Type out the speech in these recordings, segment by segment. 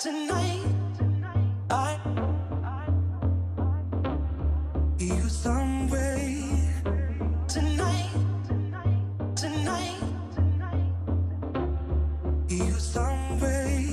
Tonight, I see you some way. Tonight, tonight, see you some way.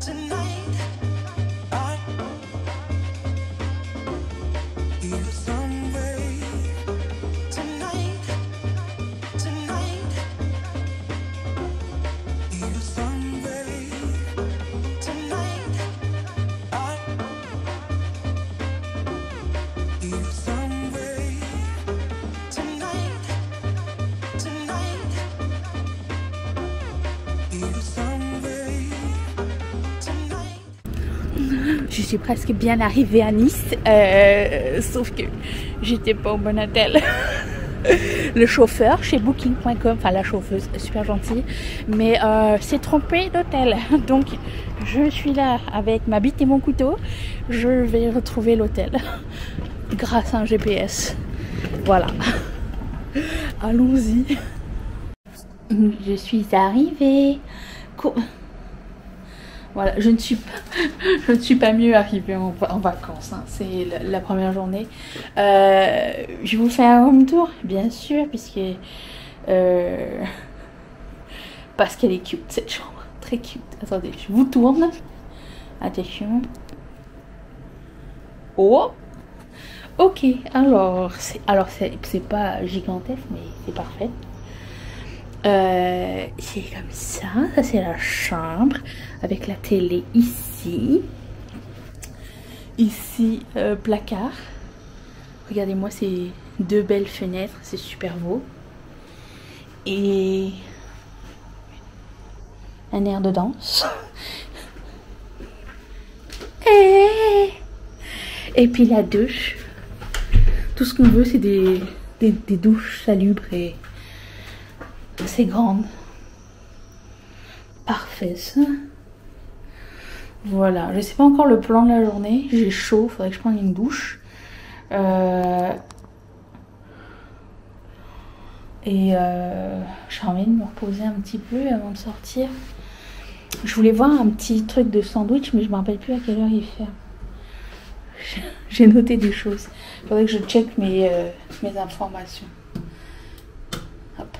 Tonight, I see you some way. Tonight, tonight, see you some way. Tonight, I see you some way. Tonight, tonight, see you some way. Tonight. Je suis presque bien arrivée à Nice, sauf que j'étais pas au bon hôtel. Le chauffeur chez Booking.com, enfin la chauffeuse, super gentille, mais s'est trompé d'hôtel. Donc je suis là avec ma bite et mon couteau. Je vais retrouver l'hôtel grâce à un GPS. Voilà. Allons-y. Je suis arrivée. Voilà, je ne suis pas mieux arrivée en vacances, hein. C'est la première journée. Je vous fais un home tour, bien sûr, puisque parce qu'elle est cute, cette chambre, très cute. Attendez, je vous tourne. Attention. Oh, ok. Alors c'est pas gigantesque, mais c'est parfait. C'est comme ça c'est la chambre avec la télé ici, placard. Regardez-moi ces deux belles fenêtres, c'est super beau, et un air de danse. Et puis la douche, tout ce qu'on veut, c'est des douches salubres et assez grande. Parfait ça. Voilà, je sais pas encore le plan de la journée. J'ai chaud, faudrait que je prenne une douche. J'ai envie de me reposer un petit peu avant de sortir. Je voulais voir un petit truc de sandwich, mais je me rappelle plus à quelle heure il ferme. J'ai noté des choses. Il faudrait que je check mes informations. Hop.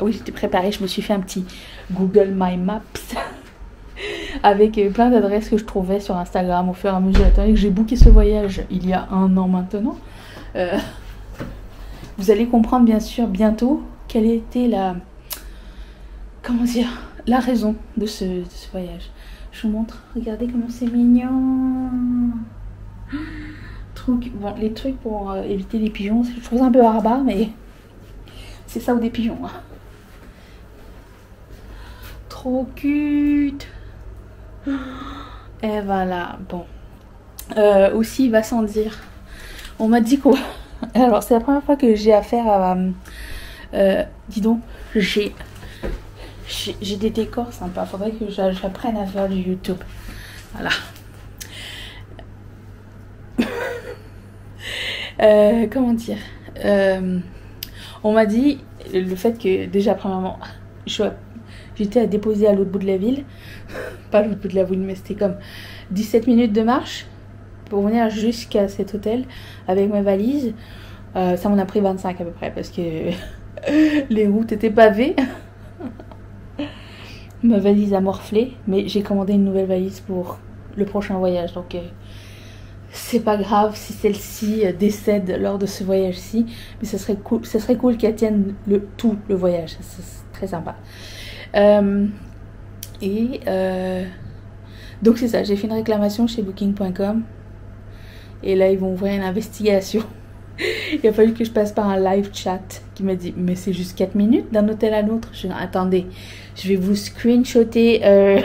Oui, j'étais préparée, je me suis fait un petit Google My Maps avec plein d'adresses que je trouvais sur Instagram au fur et à mesure que j'ai booké ce voyage il y a 1 an maintenant. Vous allez comprendre bien sûr bientôt quelle était la raison de ce voyage. Je vous montre, regardez comment c'est mignon. Bon, les trucs pour éviter les pigeons, je trouve ça un peu barbare, mais c'est ça ou des pigeons. Hein. Trop cute. Et voilà, bon. Aussi, il va sans dire. On m'a dit quoi? Alors, c'est la première fois que j'ai affaire à... dis donc, j'ai des décors sympas. Faudrait que j'apprenne à faire du YouTube. Voilà. Comment dire? On m'a dit le fait que déjà premièrement j'étais à déposer à l'autre bout de la ville, pas l'autre bout de la ville, mais c'était comme 17 minutes de marche pour venir jusqu'à cet hôtel avec mes valises. Ça m'en a pris 25 à peu près parce que les routes étaient pavées. Ma valise a morflé, mais j'ai commandé une nouvelle valise pour le prochain voyage, donc c'est pas grave si celle-ci décède lors de ce voyage-ci, mais ça serait cool qu'elle tienne tout le voyage, c'est très sympa. Donc c'est ça, j'ai fait une réclamation chez Booking.com et là ils vont ouvrir une investigation. Il a fallu que je passe par un live chat qui m'a dit mais c'est juste 4 minutes d'un hôtel à l'autre. Je dis attendez, je vais vous screenshotter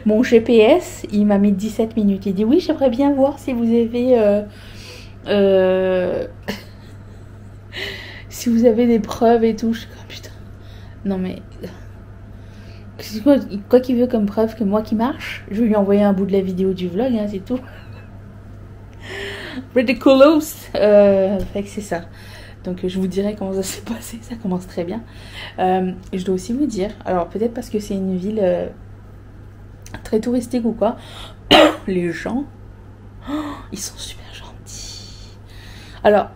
mon GPS. Il m'a mis 17 minutes. Il dit oui, j'aimerais bien voir si vous avez si vous avez des preuves et tout. Je suis comme putain, non mais quoi qu'il veut comme preuve que moi qui marche. Je vais lui envoyer un bout de la vidéo du vlog, hein, c'est tout. Ridiculous. Fait que c'est ça. Donc je vous dirai comment ça s'est passé. Ça commence très bien. Je dois aussi vous dire, alors peut-être parce que c'est une ville très touristique ou quoi. Les gens, ils sont super gentils. Alors,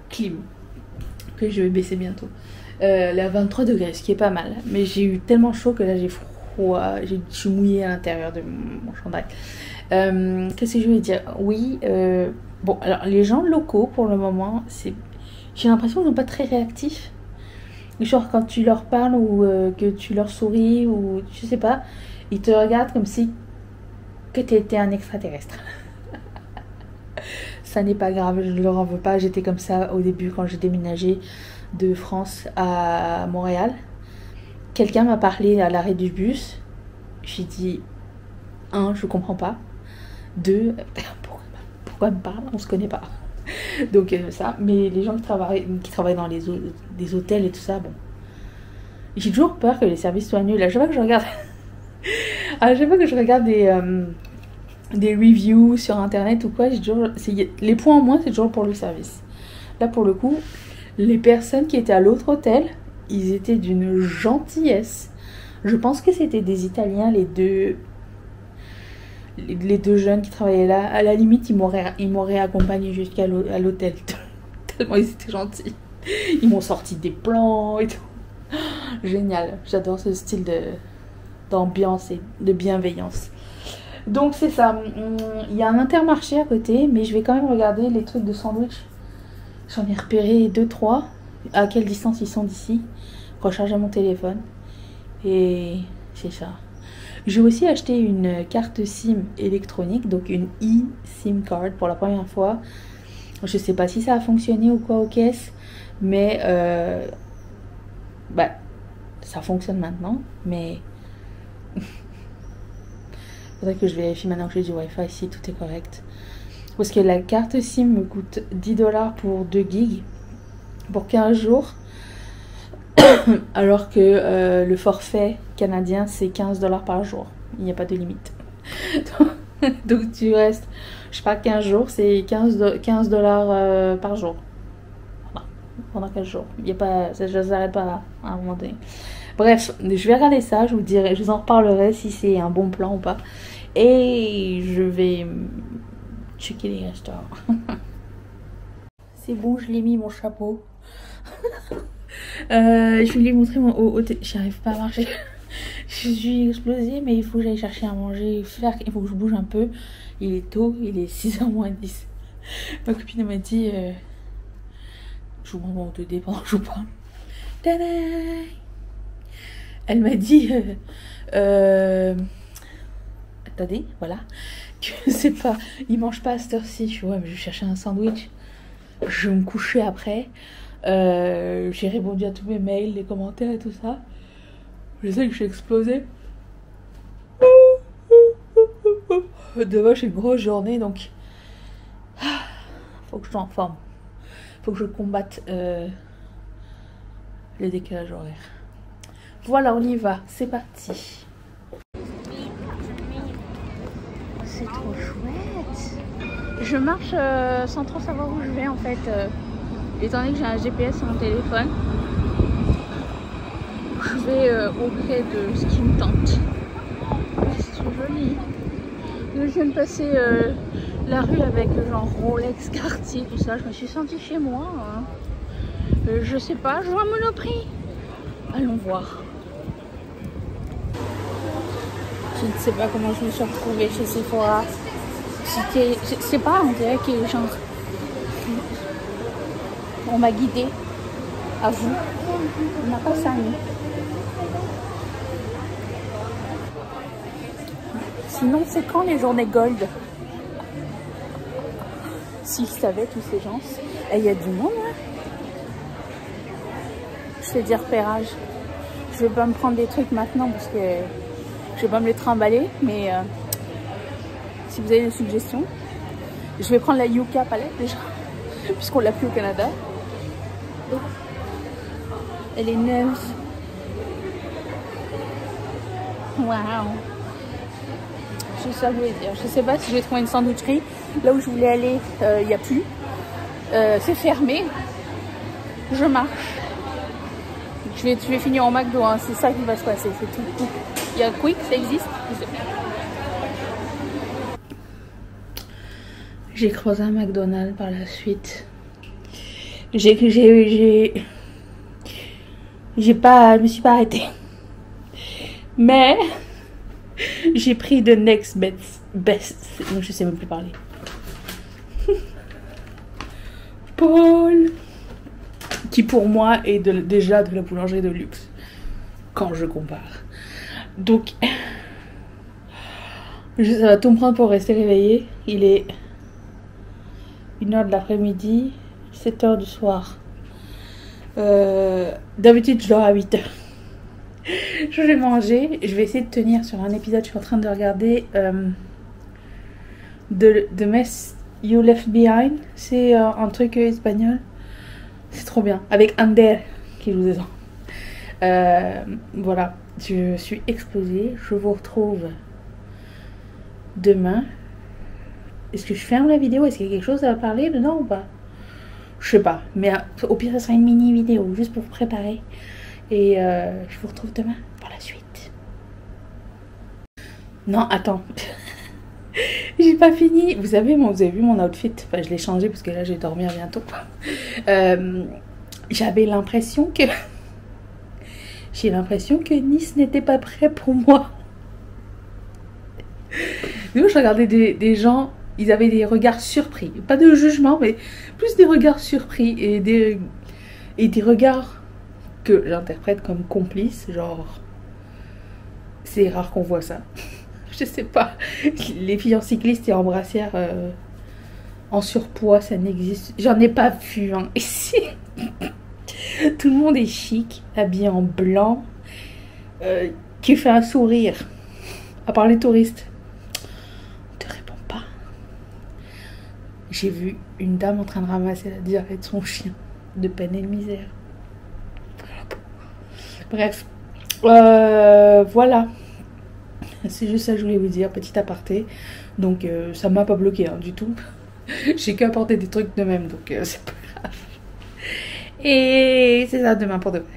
clim, que je vais baisser bientôt. La 23 degrés, ce qui est pas mal. Mais j'ai eu tellement chaud que là j'ai froid, je suis mouillée à l'intérieur de mon chandail. Qu'est-ce que je veux dire? Oui, bon, alors les gens locaux pour le moment, j'ai l'impression qu'ils sont pas très réactifs. Genre quand tu leur parles ou que tu leur souris ou je sais pas, ils te regardent comme si que tu étais un extraterrestre. Ça n'est pas grave, je ne leur en veux pas. J'étais comme ça au début quand j'ai déménagé de France à Montréal. Quelqu'un m'a parlé à l'arrêt du bus. J'ai dit 1, je comprends pas. 2, pourquoi elle me parle? On se connaît pas. Donc ça, mais les gens qui travaillent dans des hôtels et tout ça, bon. J'ai toujours peur que les services soient nuls. À chaque fois que je regarde, à chaque fois que je regarde des reviews sur internet ou quoi, les points en moins, c'est toujours pour le service. Là, pour le coup, les personnes qui étaient à l'autre hôtel, ils étaient d'une gentillesse. Je pense que c'était des Italiens, les deux jeunes qui travaillaient là. À la limite, ils m'auraient accompagné jusqu'à l'hôtel. Tellement ils étaient gentils. Ils m'ont sorti des plans et tout. Génial. J'adore ce style d'ambiance et de bienveillance. Donc c'est ça. Il y a un Intermarché à côté, mais je vais quand même regarder les trucs de sandwich. J'en ai repéré 2-3. À quelle distance ils sont d'ici. Recharger mon téléphone. Et c'est ça. J'ai aussi acheté une carte SIM électronique, donc une eSIM card pour la première fois. Je sais pas si ça a fonctionné ou quoi aux caisses, mais ça fonctionne maintenant, mais faudrait que je vérifie maintenant que j'ai du Wi-Fi si tout est correct. Parce que la carte SIM me coûte 10$ pour 2 gigs pour 15 jours. Alors que le forfait canadien c'est 15$ par jour. Il n'y a pas de limite. Donc tu restes, je sais pas, 15 jours, c'est 15$ par jour. Pendant 15 jours. Il y a pas, ça ne s'arrête pas à un moment donné. Bref, je vais regarder ça, je vous en reparlerai si c'est un bon plan ou pas. Et je vais checker les restaurants. C'est bon, je l'ai mis mon chapeau. Je vais lui montrer mon j'arrive pas à marcher. Je suis explosée, mais il faut que j'aille chercher à manger. Il faut que je bouge un peu. Il est tôt, il est 6h moins 10. Ma copine m'a dit je vous montre mon 2D pendant que je vous parle. Tada! Elle m'a dit attendez, voilà, que c'est pas, il mange pas à cette heure-ci. Je suis ouais, mais je vais chercher un sandwich. Je vais me coucher après. J'ai répondu à tous mes mails, les commentaires et tout ça. Je sais que je suis explosée. Demain j'ai une grosse journée, donc faut que je sois en forme. Faut que je combatte le décalage horaire. Voilà, on y va, c'est parti. C'est trop chouette. Je marche sans trop savoir où je vais en fait. Étant donné que j'ai un GPS sur mon téléphone, je vais au gré de ce qui me tente. C'est trop joli. Je viens de passer la rue avec genre Rolex, Cartier, tout ça. Je me suis sentie chez moi. Hein. Je sais pas, je vois un Monoprix. Allons voir. Je ne sais pas comment je me suis retrouvée chez Sephora. C'est pas, on dirait que genre on m'a guidée. À vous. On n'a pas ça, nous. Sinon, c'est quand les journées gold? S'ils savaient, tous ces gens. Et il y a du monde, hein. Je fais des repérages. Je vais pas me prendre des trucs maintenant parce que je vais pas me les trimballer. Mais si vous avez des suggestions, je vais prendre la Yucca palette déjà, puisqu'on l'a plus au Canada. Elle est neuve. Waouh. C'est ça que je voulais dire. Je sais pas si je vais trouver une sandwicherie. Là où je voulais aller, il n'y a plus. C'est fermé. Je marche. Je vais finir en McDo, hein. C'est ça qui va se passer, c'est tout. Il y a Quick, ça existe? Je sais pas. J'ai croisé un McDonald's par la suite. Je me suis pas arrêtée. Mais j'ai pris the next best. Je sais même plus parler. Paul, qui pour moi est déjà de la boulangerie de luxe quand je compare. Donc ça va tout me prendre pour rester réveillée. Il est 1h de l'après-midi, 7h du soir. D'habitude je dors à 8h. Je vais manger. Je vais essayer de tenir sur un épisode. Je suis en train de regarder The Mess You Left Behind. C'est un truc espagnol. C'est trop bien. Avec Ander qui joue dedans. Voilà. Je suis explosée. Je vous retrouve demain. Est-ce que je ferme la vidéo? Est-ce qu'il y a quelque chose à parler dedans ou pas? Je sais pas. Mais au pire, ça sera une mini vidéo juste pour vous préparer. Et je vous retrouve demain pour la suite. Non, attends. J'ai pas fini. Vous avez vu mon outfit? Enfin, je l'ai changé parce que là, je vais dormir bientôt. J'avais l'impression que... J'ai l'impression que Nice n'était pas prêt pour moi. Moi, je regardais des gens... Ils avaient des regards surpris. Pas de jugement, mais plus des regards surpris. Et des regards que j'interprète comme complices. Genre... C'est rare qu'on voit ça. Je sais pas. Les filles en cycliste et en brassière en surpoids, ça n'existe. J'en ai pas vu hein. Ici. Tout le monde est chic, habillé en blanc, qui fait un sourire. À part les touristes. On te répond pas. J'ai vu une dame en train de ramasser la diarrhée de son chien. De peine et de misère. Bref. Voilà. C'est juste ça que je voulais vous dire, petit aparté. Donc ça m'a pas bloqué hein, du tout. J'ai qu'à apporter des trucs de même, donc c'est pas grave. Et c'est ça demain pour de vrai.